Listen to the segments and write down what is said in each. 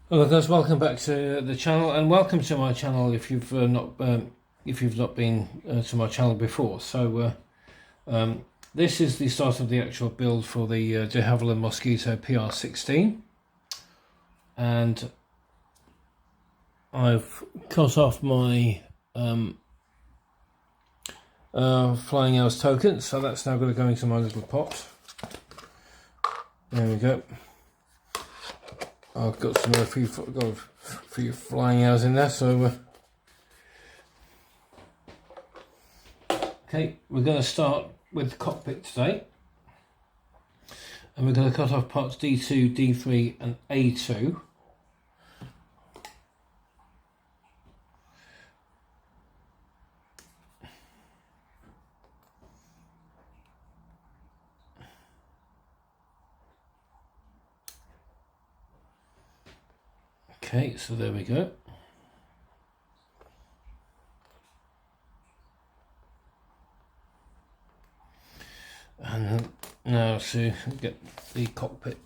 Hello guys, welcome back to the channel, and welcome to my channel if you've not been to my channel before. So this is the start of the actual build for the de Havilland Mosquito PR.16, and I've cut off my flying hours token, so that's now going to go into my little pot. There we go. I've got a few flying hours in there, so okay, we're going to start with the cockpit today, and we're going to cut off parts D2, D3 and A2. Okay, so there we go. And now to get the cockpit.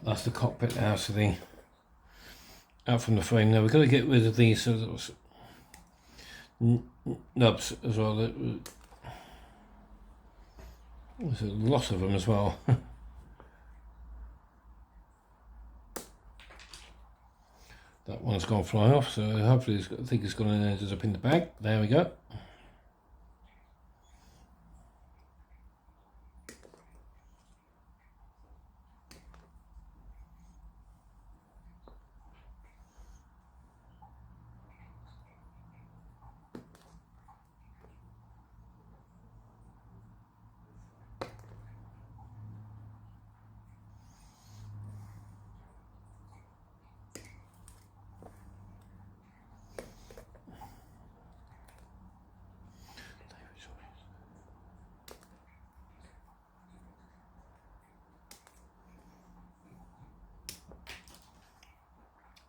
That's the cockpit out from the frame. Now we've got to get rid of these sort of nubs as well. There's a lot of them as well. That one's gone flying off, so hopefully I think it's going to end up in the bag. There we go.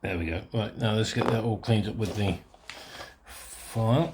There we go. Right, now let's get that all cleaned up with the file.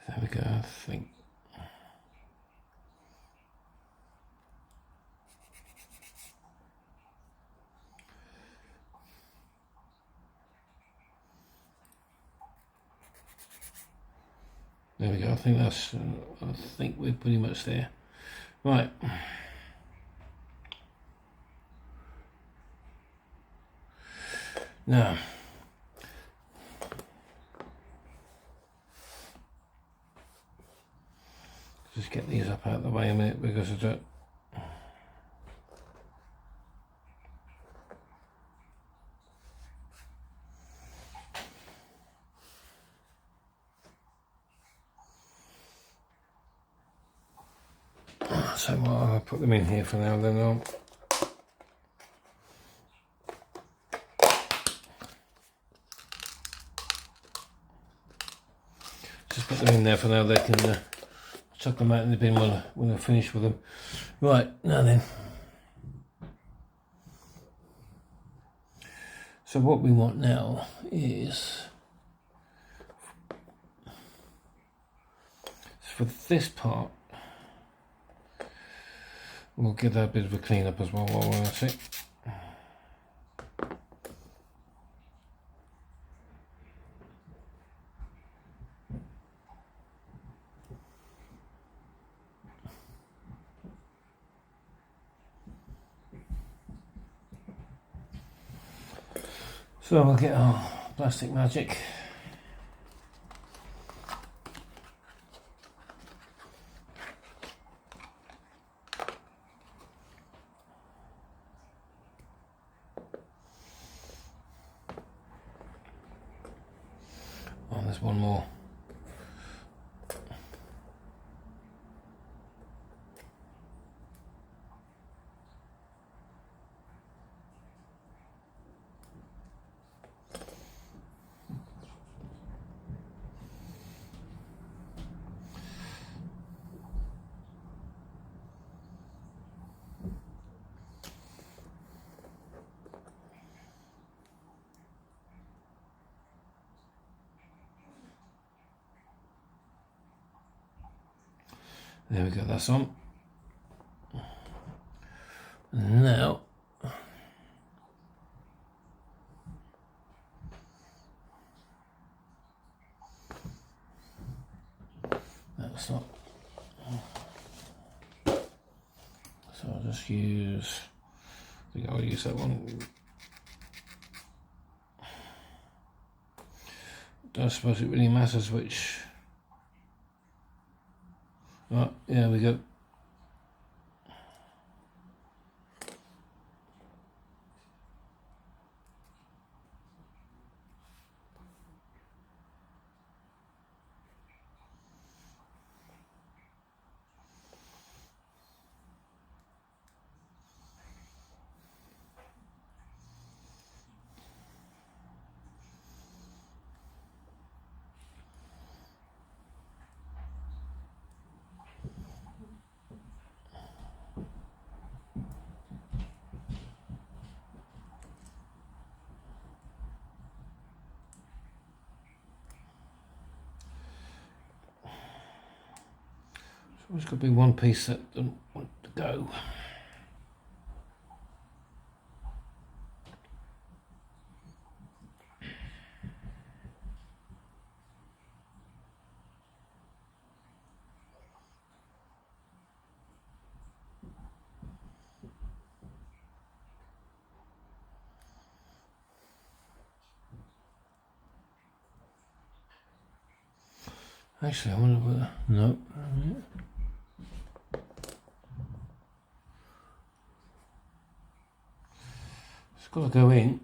There we go, I think. There we go, I think that's, I think we're pretty much there. Right. Now, just get these up out of the way a minute because of that. So I'll put them in here for now, then I'll just put them in there for now. They can chuck them out in the bin when I finish with them. Right, now then. So what we want now is, for this part, we'll give that a bit of a clean up as well while we're at it. So we'll get our plastic magic. Oh, there's one more. There we go, that's on. And now, that's not. So I'll just use, I think I'll use that one. Don't suppose it really matters which. Right, there we go. There's got to be one piece that doesn't want to go. Actually, I wonder whether, no. It's got to go in.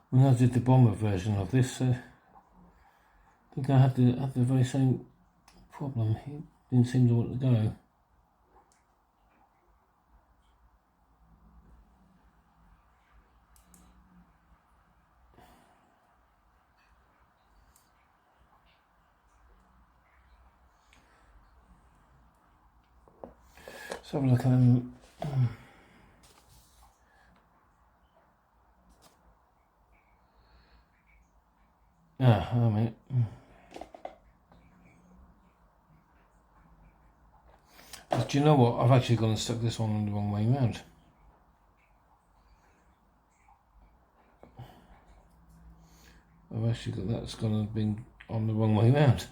When I did the bomber version of this, I think I had the very same problem. It didn't seem to want to go. Let's have a look at them. Ah, oh, mate. Do you know what? I've actually gone and stuck this one the wrong way round. I've actually got that's gone and been on the wrong way round.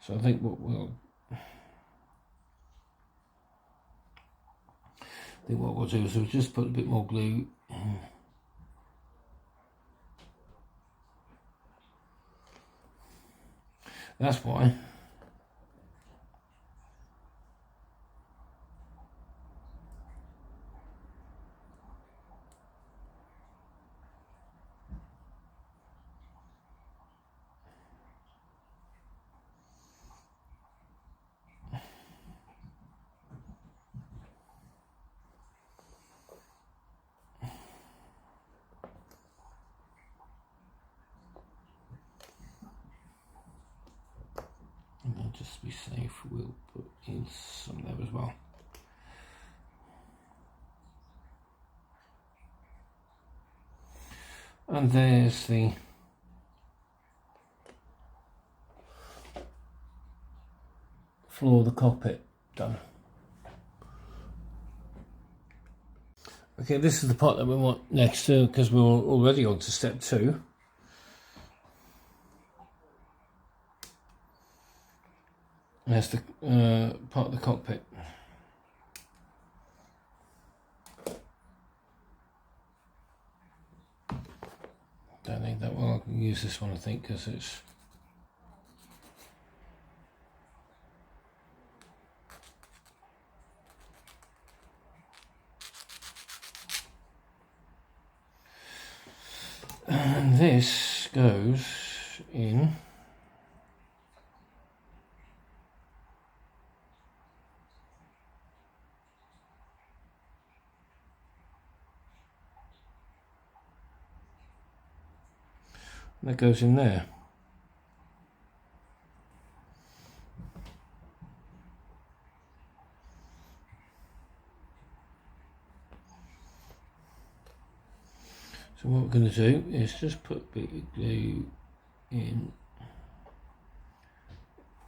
So I think what we'll do is we'll just put a bit more glue That's why. And just to be safe, we'll put in some there as well. And there's the floor of the cockpit done. Okay, this is the part that we want next to, because we're already on to step 2. There's the part of the cockpit. Don't need that one. I can use this one, I think, because it's and this goes in that goes in there. So what we're going to do is just put a bit of glue in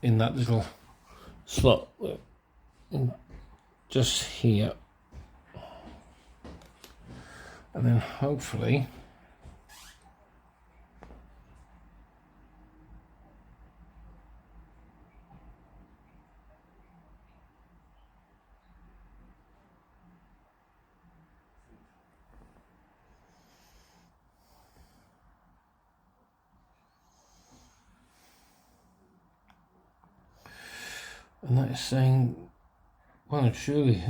that little slot, just here, and then hopefully and that is saying, well and truly,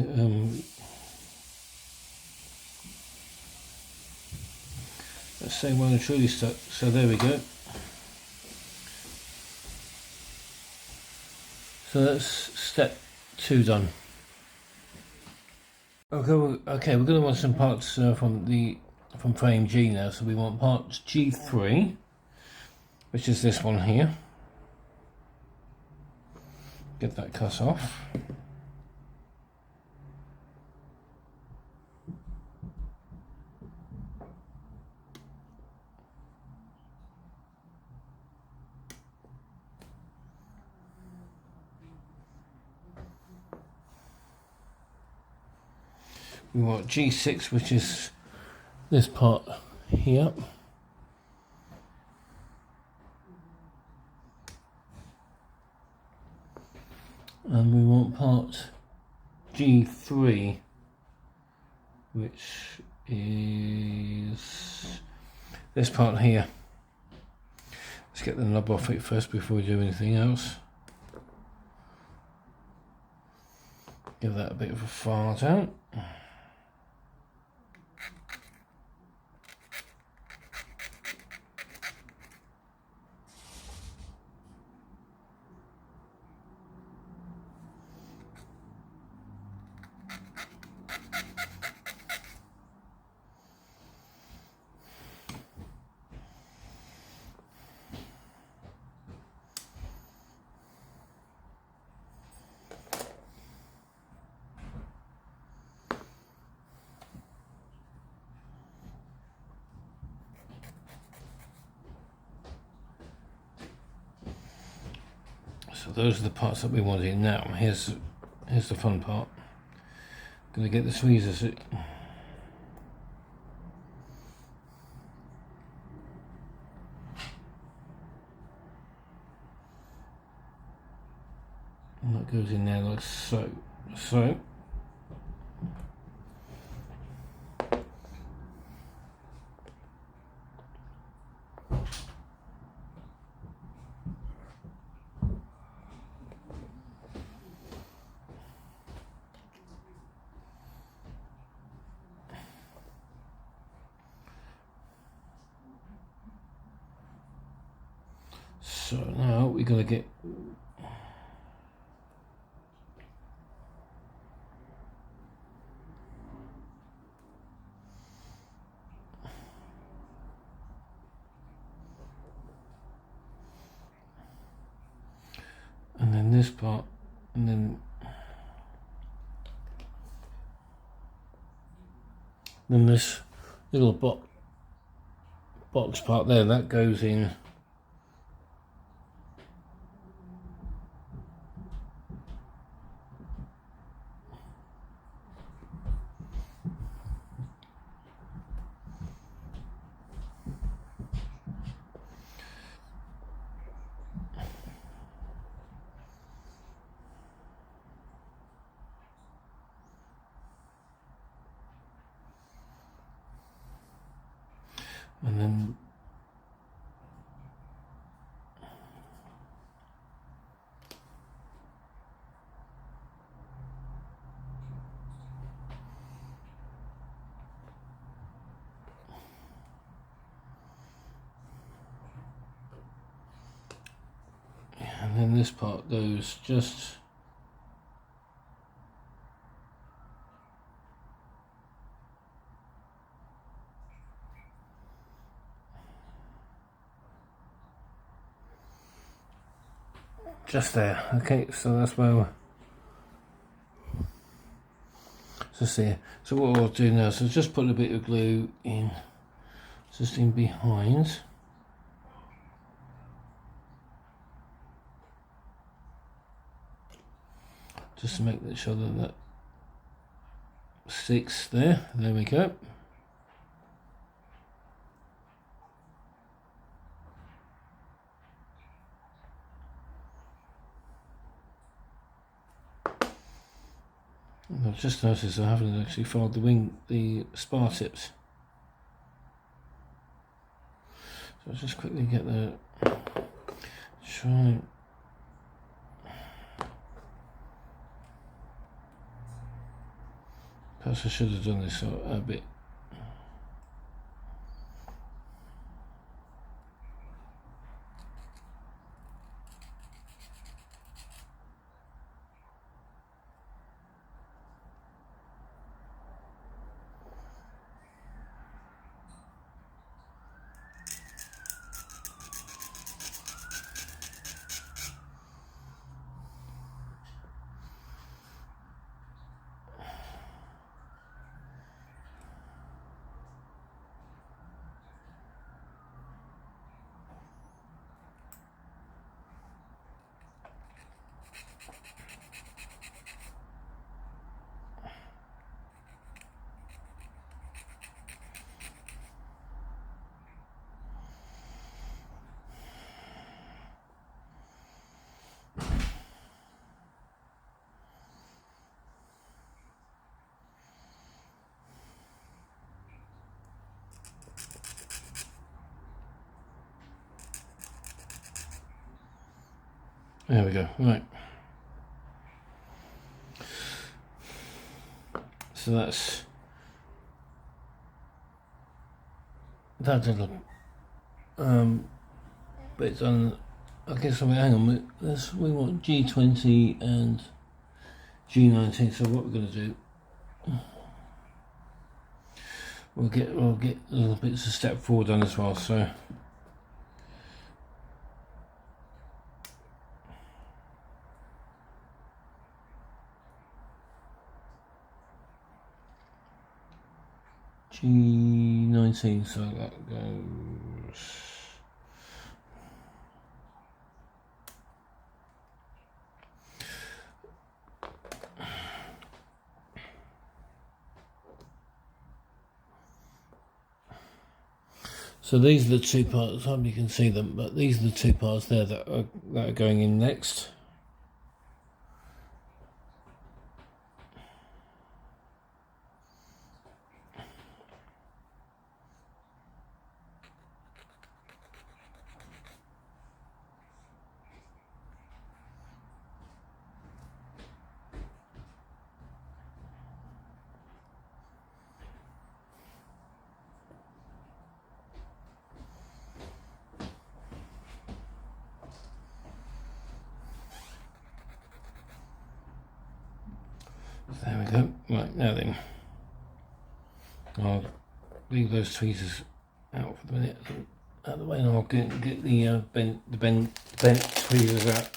let's say well and truly stuck. So there we go. So that's step 2 done. Okay, we're going to want some parts from frame G now. So we want part G3, which is this one here. Get that cut off. We want G6, which is this part here. And we want part G3, which is this part here. Let's get the knob off it first before we do anything else. Give that a bit of a fart out. So those are the parts that we want in now. Here's the fun part. Gonna get the tweezers. And that goes in there like so. So So now we're going to get and then this part, and then this little box part there, that goes in. And then this part goes just there. Okay, so that's where we're just there. So what I'll do now is just put a bit of glue in, just in behind. Just to make sure that sticks there. There we go. I've just noticed I haven't actually filed the spar tips. So I'll just quickly get the try. Perhaps I should have done this a bit. There we go, right. So that's that little bit done. I guess hang on, we want G20 and G19, so what we're going to do, we'll get little bits of step forward done as well, so G19, so that goes. So these are the two parts, I hope you can see them, but these are the two parts there that are going in next. There we go. Right, now then, I'll leave those tweezers out for the minute, out of the way, and I'll get the bent tweezers out.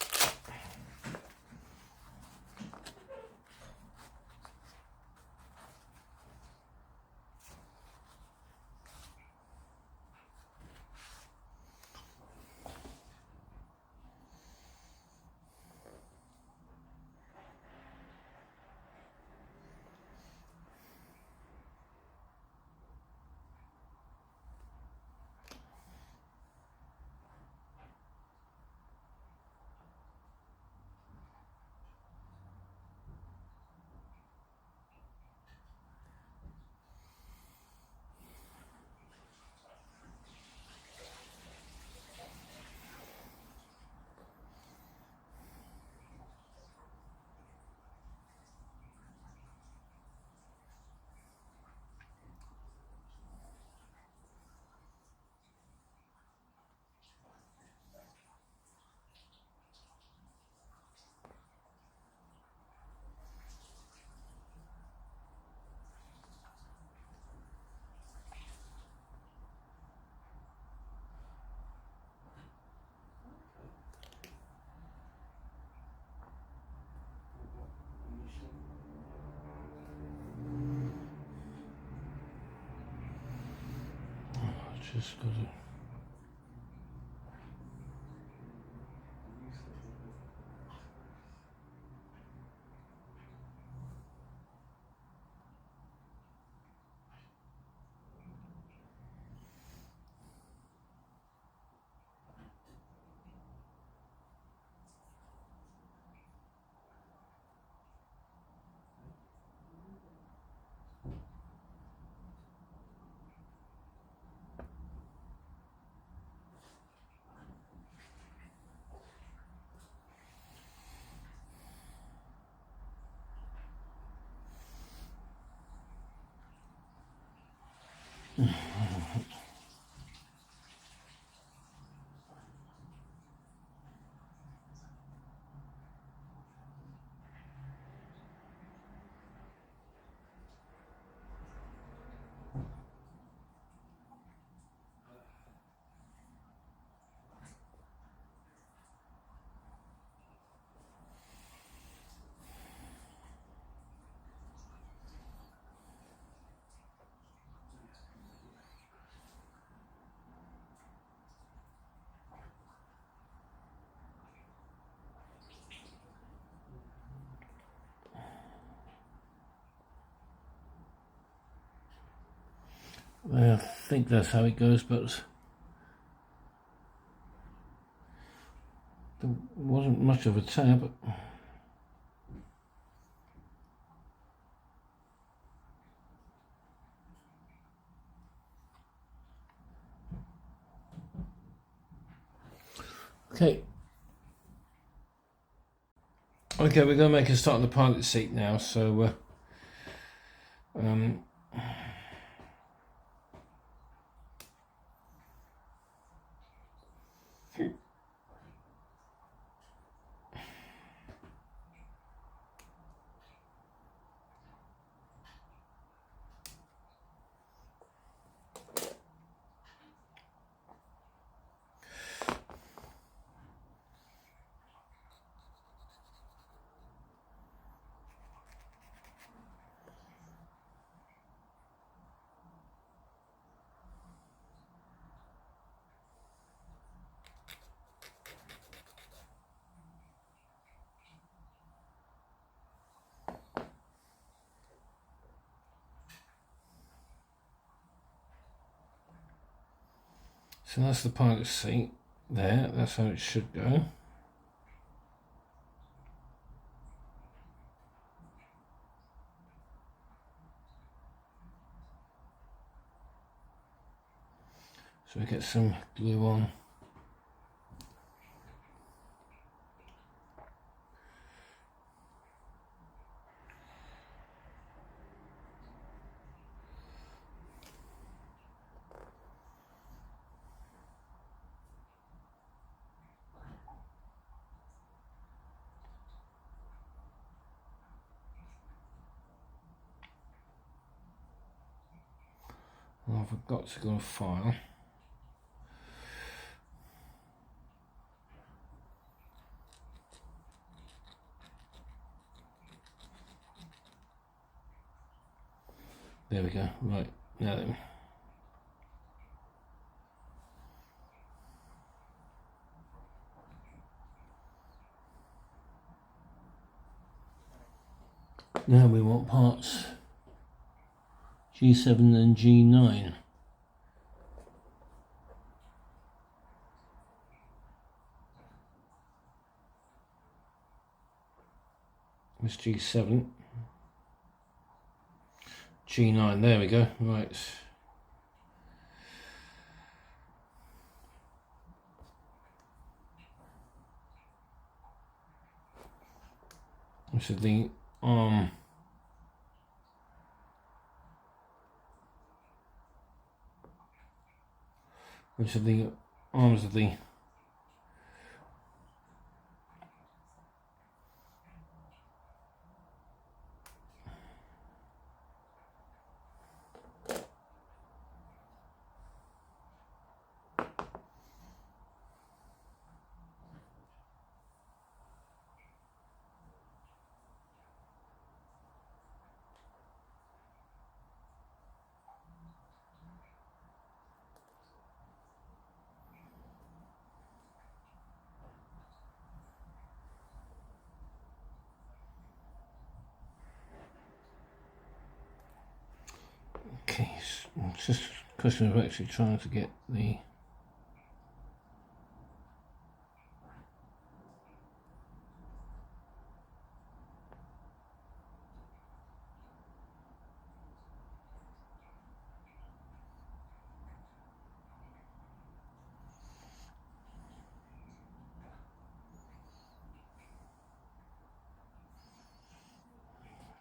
Just got it. I think that's how it goes, but there wasn't much of a tab. Okay, we're going to make a start on the pilot seat now, so so that's the pilot seat there, that's how it should go. So we get some glue on. Oh, I forgot to go to file. There we go. Right, now then. Now we want parts G7 and G9. It's G7. G9, there we go, right. This is the arm. Which are the arms of the okay, it's just a question of actually trying to get the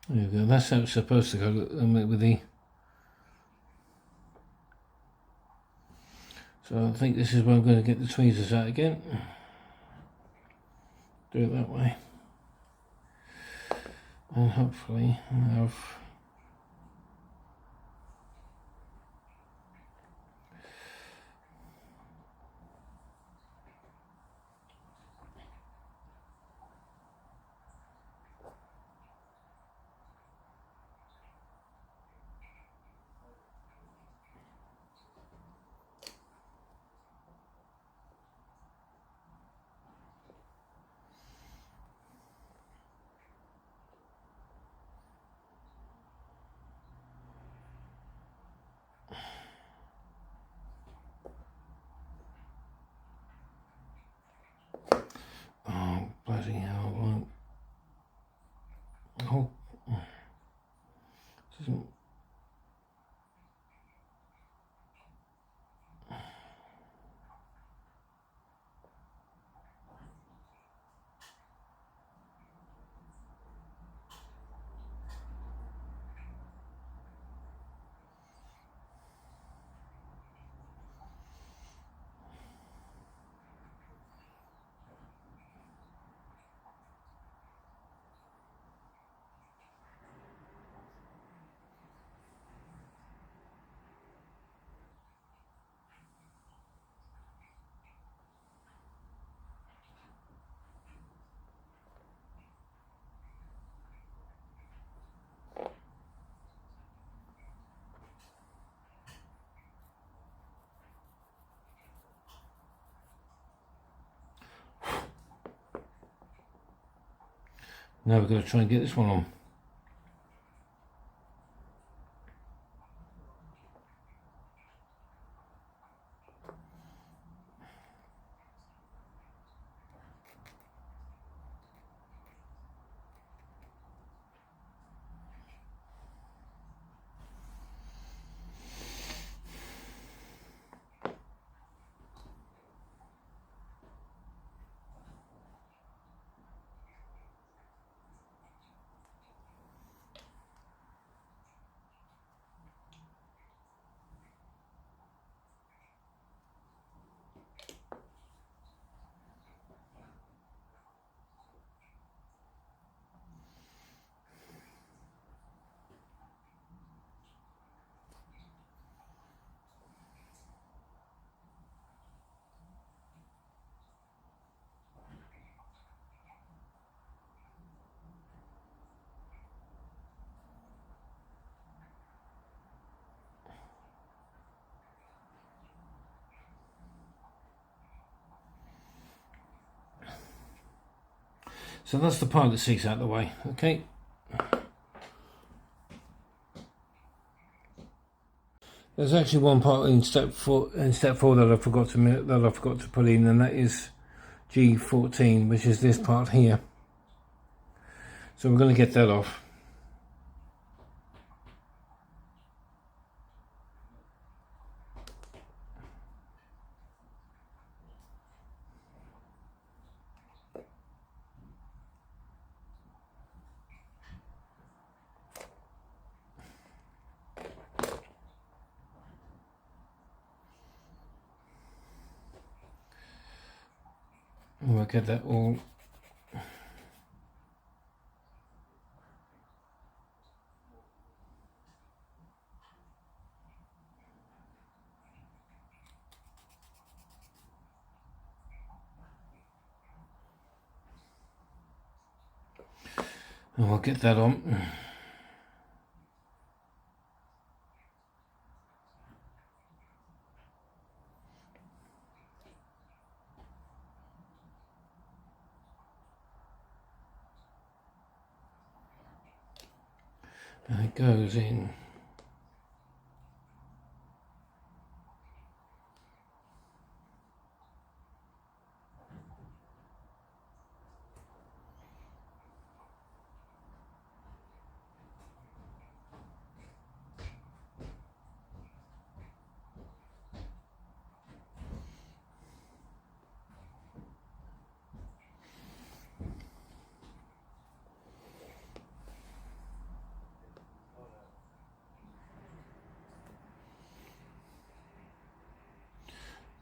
there we go, that's how it's supposed to go with the. So I think this is where I'm going to get the tweezers out again. Do it that way. And hopefully have bloody hell, oh, doesn't. Now we're going to try and get this one on. So that's the pilot seat out of the way. Okay. There's actually one part in step four that I forgot to put in, and that is G14, which is this part here. So we're going to get that off. And we'll get that all. And we'll get that on. And it goes in.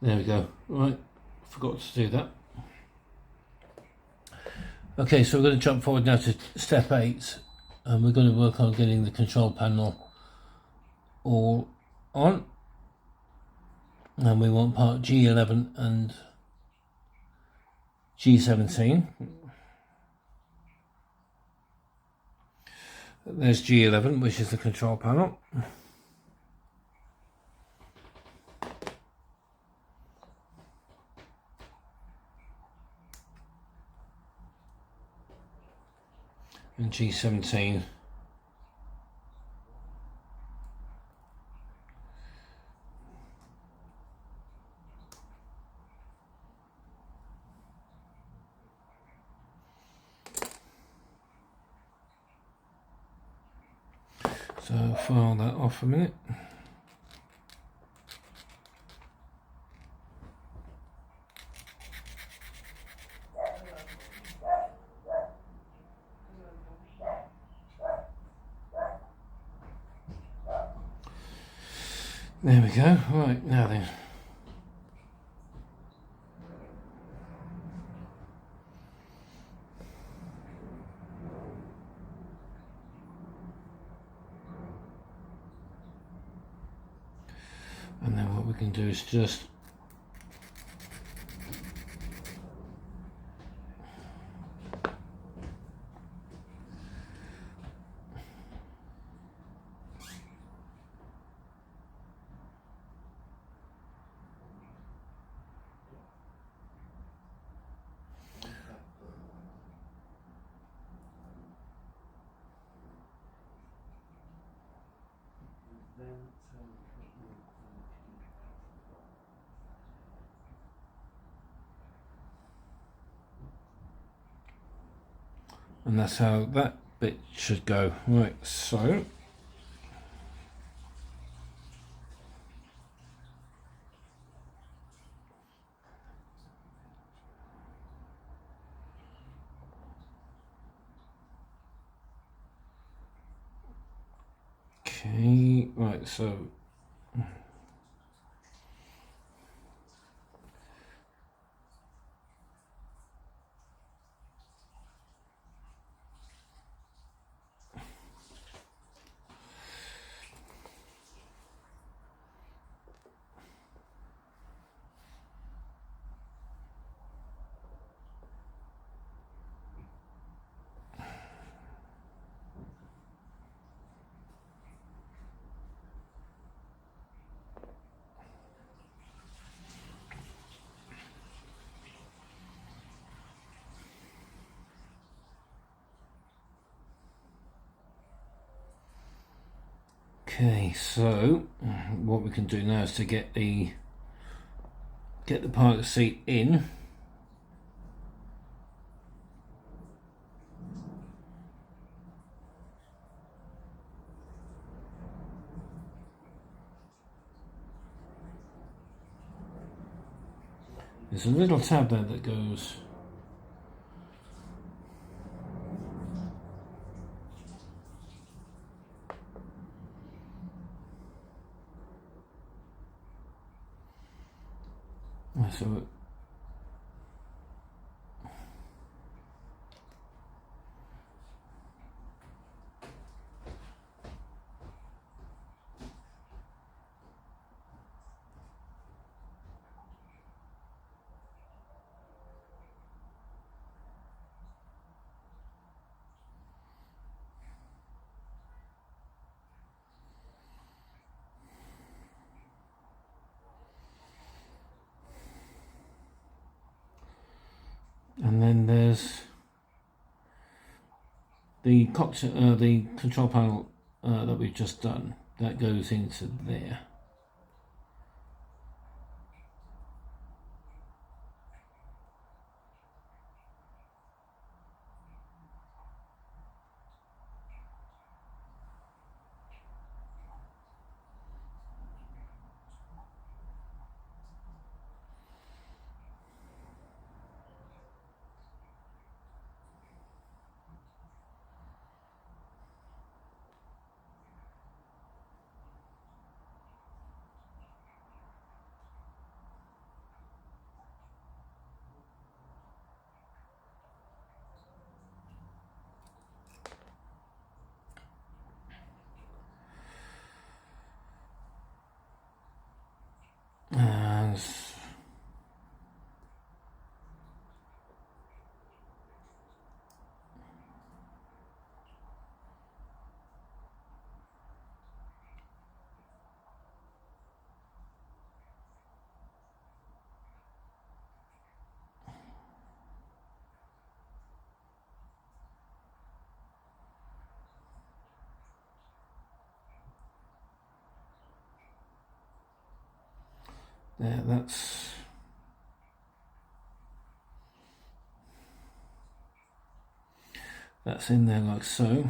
There we go. Right, forgot to do that. Okay, so we're going to jump forward now to step 8, and we're going to work on getting the control panel all on. And we want part G11 and G17. There's G11, which is the control panel. And G17. So file that off a minute. There we go. Right, now then. And then what we can do is just and that's how that bit should go. Right, so okay, right, so Okay, so what we can do now is to get the pilot seat in. There's a little tab there that goes. So and then there's the cockpit, the control panel that we've just done. That goes into there. And there, that's in there like so.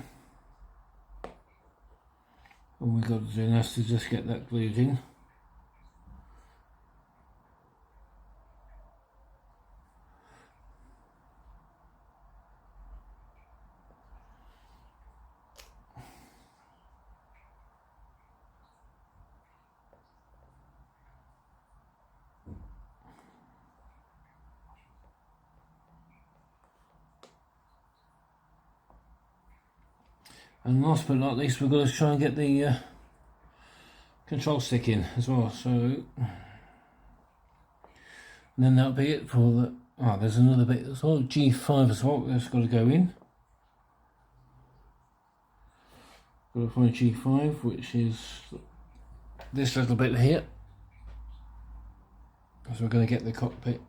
All we've got to do now is to just get that glued in. And last but not least, we've got to try and get the control stick in as well. So, and then that'll be it for the. Oh, there's another bit as well. G5 as well. That's got to go in. Got to find G5, which is this little bit here. So we're going to get the cockpit.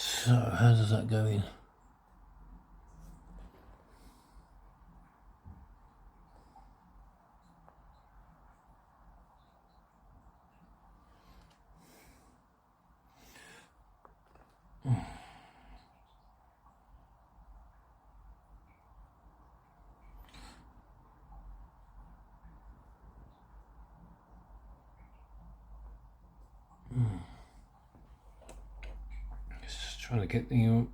So how does that go in? Just trying to get the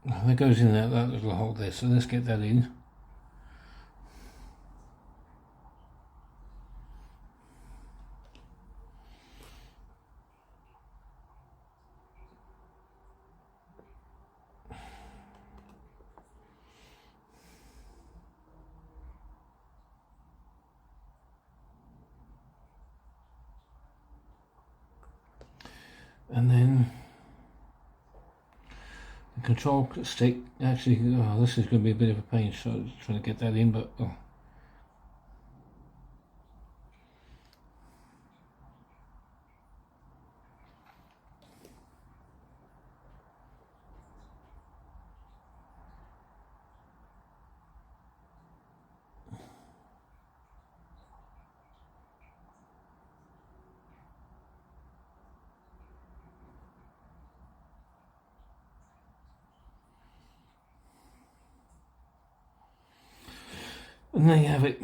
that goes in that little hole there, so let's get that in. And then the control stick, actually, oh, this is going to be a bit of a pain, so trying to get that in, but oh. And there you have it.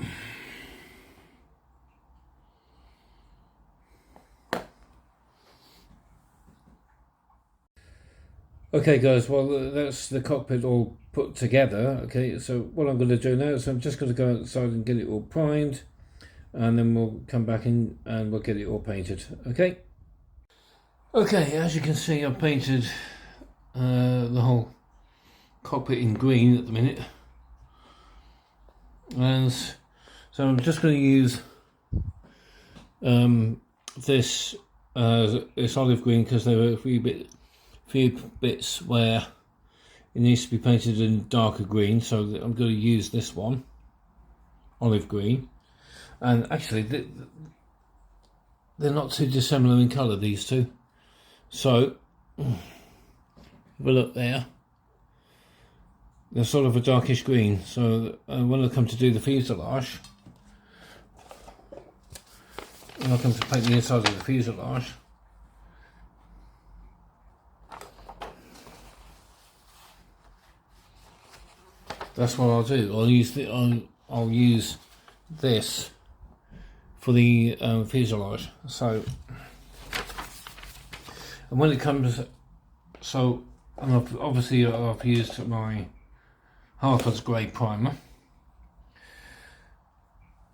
Okay guys, well that's the cockpit all put together. Okay, so what I'm going to do now is I'm just going to go outside and get it all primed, and then we'll come back in and we'll get it all painted. Okay. Okay, as you can see, I've painted the whole cockpit in green at the minute, and so I'm just going to use this olive green because there are a few bits where it needs to be painted in darker green, so I'm going to use this one, olive green. And actually they're not too dissimilar in colour, these two, so have a look there. They're sort of a darkish green, so when I come to do the fuselage, when I come to paint the inside of the fuselage, that's what I'll do. I'll use this for the fuselage. So, and when it comes, so obviously I've used my Harper's Grey primer.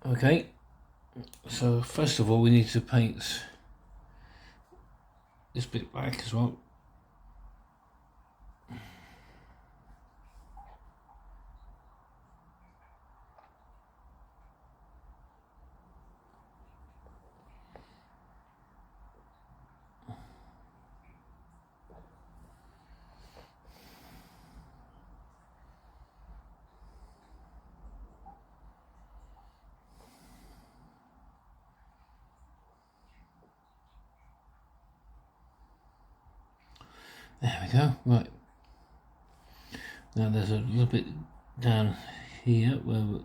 Okay, so first of all we need to paint this bit black as well. There we go. Right. Now there's a little bit down here where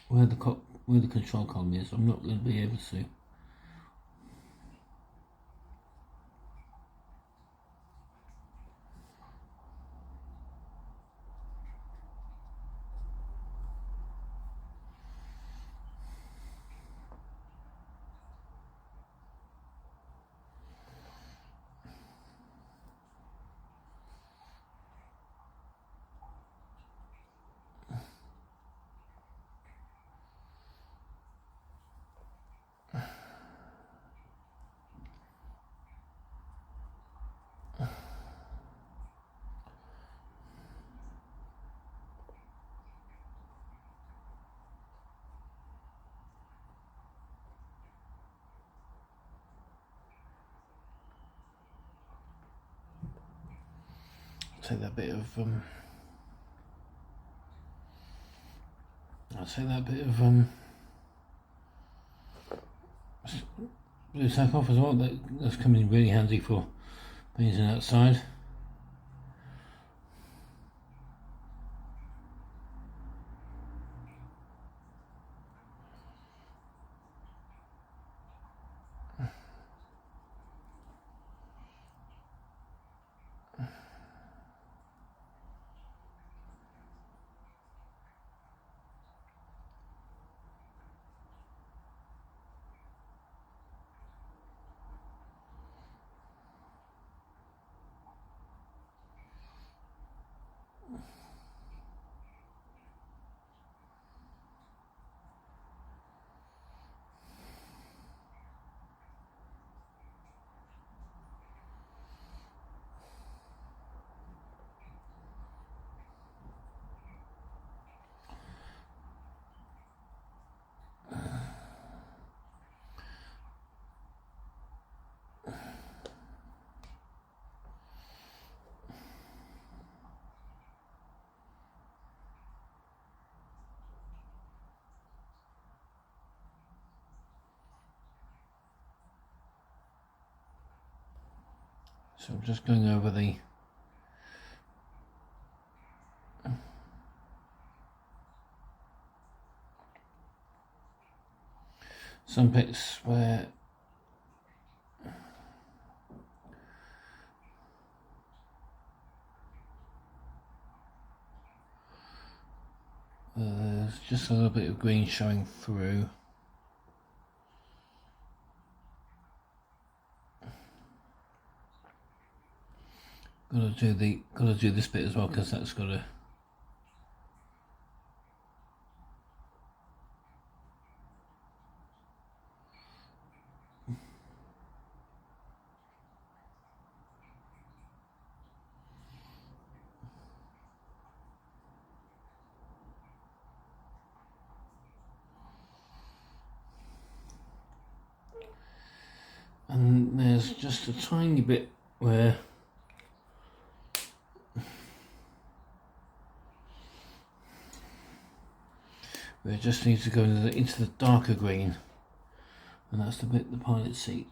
where the control column is. I'm not going to be able to. Take that bit of I'll take that bit of blue tack off as well. That's coming in really handy for painting outside. So I'm just going over the some bits where there's just a little bit of green showing through. Gotta do this bit as well, because that's gotta. And there's just a tiny bit where it just needs to go into the darker green, and that's the bit, the pilot seat.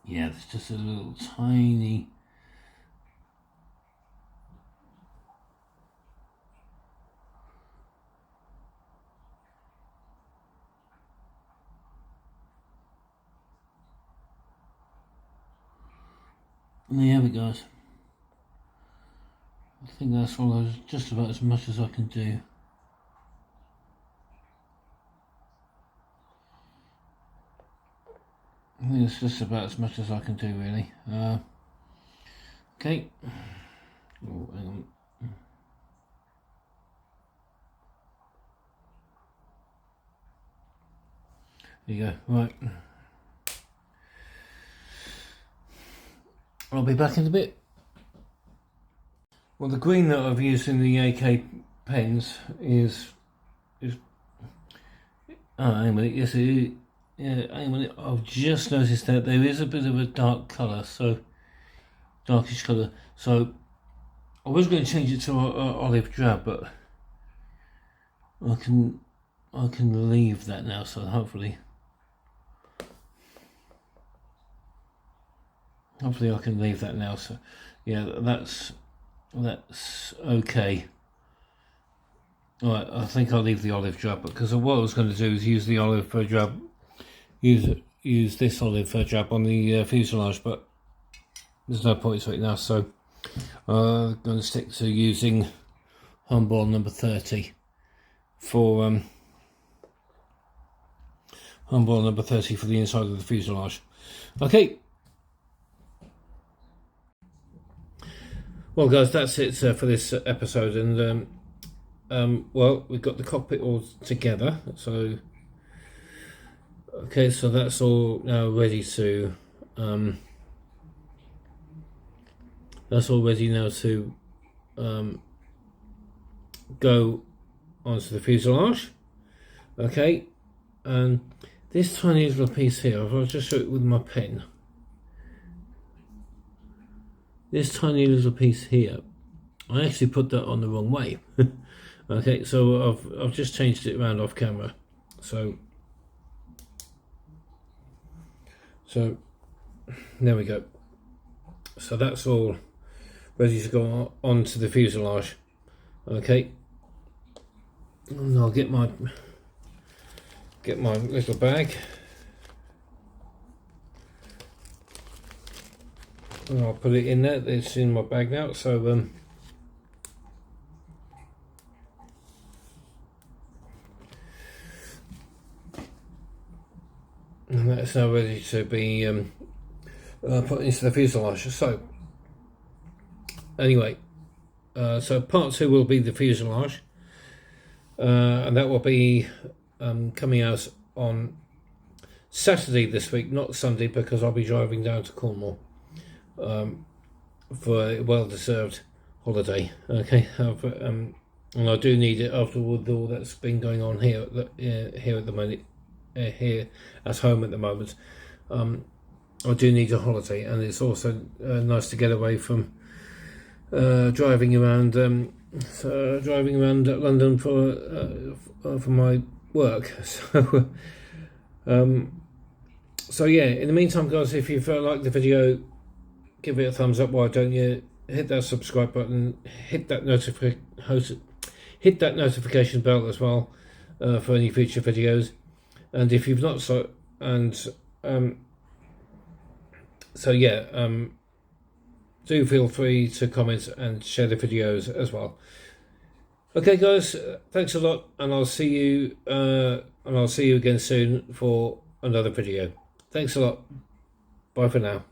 Yeah, it's just a little tiny. And there we go. I think that's all, just about as much as I can do. I think it's just about as much as I can do, really. Okay. Oh, hang on. There you go. Right. I'll be back in a bit. Well, the green that I've used in the AK pens is hang on a minute. Yes, it is. Yeah, hang on a minute. I've just noticed that there is a bit of a dark colour, so darkish colour. So I was going to change it to olive drab, but I can leave that now. So hopefully I can leave that now. So yeah, that's okay. Alright, I think I'll leave the olive drab, because what I was going to do is use the olive drab, use this olive drab on the fuselage, but there's no point to it now, so I'm going to stick to using Humble number 30 for Humble number 30 for the inside of the fuselage. Okay. Well, guys, that's it for this episode, and well, we've got the cockpit all together, so okay, so that's all now ready to go onto the fuselage. Okay, and this tiny little piece here, I'll just show it with my pen. This tiny little piece here, I actually put that on the wrong way. Okay, so I've just changed it around off camera. So there we go. So that's all ready to go onto the fuselage. Okay, and I'll get my little bag. And I'll put it in there. It's in my bag now. So and that's now ready to be put into the fuselage. So anyway, so part 2 will be the fuselage, and that will be coming out on Saturday this week, not Sunday, because I'll be driving down to Cornwall for a well-deserved holiday. Okay, and I do need it after all that's been going on here at the moment, here at home at the moment. I do need a holiday, and it's also nice to get away from driving around London for my work. So yeah, in the meantime, guys, if you've liked the video, give it a thumbs up. Why don't you hit that subscribe button, hit that notification bell as well for any future videos. And if you've not do feel free to comment and share the videos as well. Okay, guys, thanks a lot, and I'll see you again soon for another video. Thanks a lot. Bye for now.